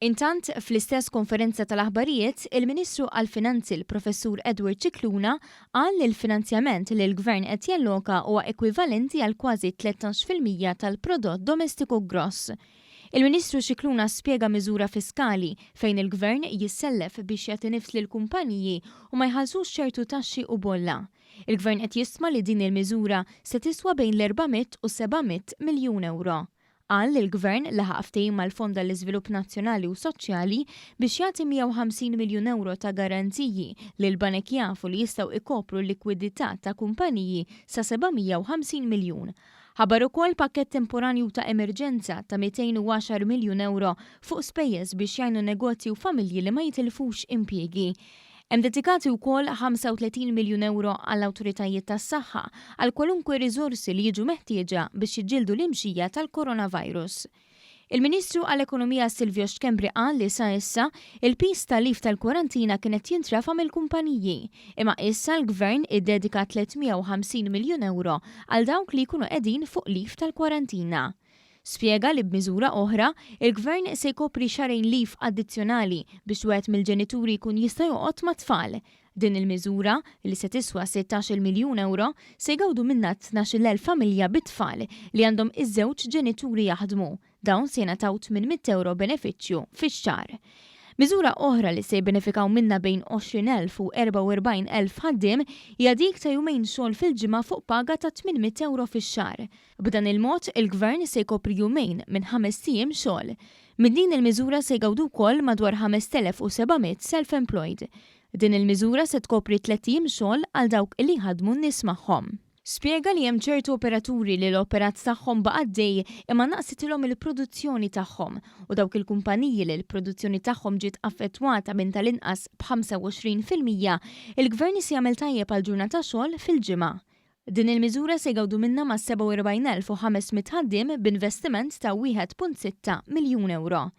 Intant, fl-istess konferenza tal-aħbarijiet, il-Ministru għall-Finanzi l-Professur Edward Cicluna qal li l-finanzjament li l-Gvern qed jalloka huwa ekwivalenti għal kważi 13% tal-prodott domestiku gross. Il-Ministru Cicluna spjega miżura fiskali fejn il-Gvern jissellef biex jagħti nifs lil kumpaniji u ma jħallsux ċertu taxxi u bolla. Il-Gvern qed jisma' li din il-miżura se tiswa bejn l-400 u 700 miljun euro. Qal li l-Gvern laħaq ftehim mal-Fond għall-Iżvilupp Nazzjonali u Soċjali biex jagħti 150 miljun euro ta' garanziji li l-banek jafu li jistgħu ikopru l-likwidità ta' kumpaniji sa 750 miljun. Ħabar ukoll pakkett temporanju ta' emerġenza ta' 210 miljun euro fuq spejjeż biex jgħinu negozji u familji li ma jitilfux impjiegi. Hemm dedikati wkoll 35 miljun euro għall-awtoritajiet tas-saħħa għal kwalunkwe riżorsi li jiġu meħtieġa biex jiġġieldu l-imxija tal-coronavirus. Il-Ministru għall-Ekonomija Silvio Xkembri qal li sa issa il-pis tal-lif tal-kwarantina kienet jintrafa mill-kumpaniji, imma issa l-Gvern iddedika 350 miljun euro għal dawk li jkunu qegħdin fuq lif tal-kwarantina. Spjega li b'miżura oħra, il-Gvern se jkopri xarejn lif addizzjonali biex wieħed mill-ġenituri jkun jista' joqgħod ma' tfal. Din il-miżura, li se tiswa 16 miljun euro, se jgawdu minnha 12,000 familja bit-tfal li għandhom iż-żewġ ġenituri jaħdmu. Dawn se jingħataw 800 euro benefiċċju fix-xahar. Miżura oħra li se jbenefikaw minna bejn 20,000 u 44,000 ħaddiem hija dik ta' jumejn xogħol fil-ġimgħa fuq paga ta' 800 euro fix-xahar. B'dan il-mod il-Gvern se jkopri jumejn minn 5 ijiem xogħol. Min din il-miżura se jgawdu wkoll madwar 5,700 self-employed. Din il-miżura se tkopri 3 ijiem xogħol għal dawk li ħadmu n-nies magħhom. Spjega li hemm ċertu operaturi li l-operat tagħhom baqa' għaddej imma naqsitilhom il-produzzjoni tagħhom u dawk il-kumpaniji li l-produzzjoni tagħhom ġiet affettwata minn tal-inqas b'25% il-Gvern se jagħmel tajjeb għal ġurnata xogħol fil-ġimgħa. Din il-miżura se jgawdu minnha ma' 47,500 ħaddiem b'investiment ta' 1.6 miljun euro.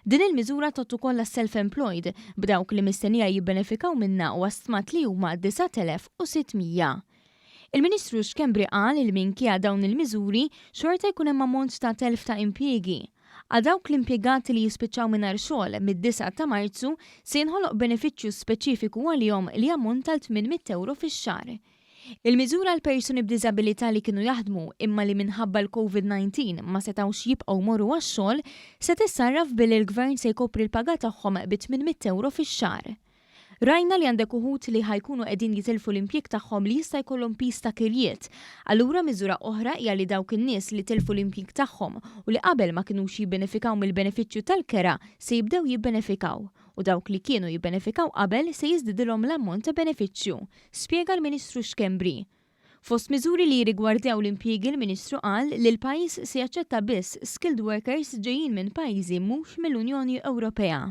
Din il-miżura tot ukoll self-employed b'dawk li mistennija jibbenefikaw minnha u stmat li huma 9,600. Il-Ministru Xkembri qal li minkejja dawn il-miżuri xorta jkun hemm ammont ta' telf ta' impjiegi. Għal dawk l-impjegati li jispiċċaw mingħajr xogħol mid-9 ta' Marzu se jinħoloq benefiċċju speċifiku għalihom li ammont tal-800 euro fix-xahar. Il-miżura għal persuni b'diżabilità li kienu jaħdmu imma li minħabba l-COVID-19 ma setgħux jibqgħu morru għax-xogħol se tissarraf billi l-Gvern se jkopri l-paga tagħhom b'800 euro fix-xahar. Rajna li għandek uħud li ħajkunu qegħdin jitilfu l-impjieg tagħhom li jista' jkollhom pis ta' kirjiet. Allura miżura oħra hija li dawk in-nies li tilfu l-impjieg tagħhom u li qabel ma kinux jibbenefikaw mill-benefiċċju tal-kera se jibdew jibbenefikaw u dawk li kienu jibbenefikaw qabel se jiżdidilhom l-ammont ta' benefiċċju, spjega l-Ministru Xkembri. Fost miżuri li rigwardjaw l-impjiegi l-Ministru qal li l-pajjiż se jaċċetta biss skilled workers ġejjin minn pajjiżi mhux mill-Unjoni Ewropea.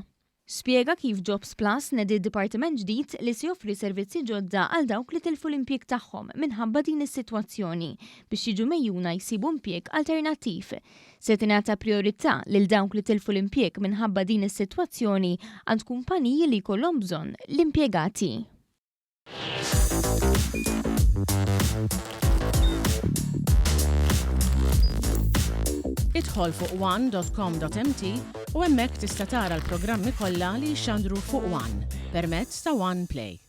Spjega kif Jobs Plus nedi dipartiment ġdid li se joffri servizzi ġodda għal dawk li tilfu l-impjieg tagħhom minħabba din is-sitwazzjoni biex jiġu mejjuna jsibu impjieg alternattiv. Se tingħata priorità lil dawk li tilfu l-impjieg minħabba din is-sitwazzjoni għand kumpaniji li jkollhom bżonn l-impjegati. Idħol fuq one.com.mt u hemmhekk tista' tara l-programmi kollha li jxandru fuq One permezz ta' One Play.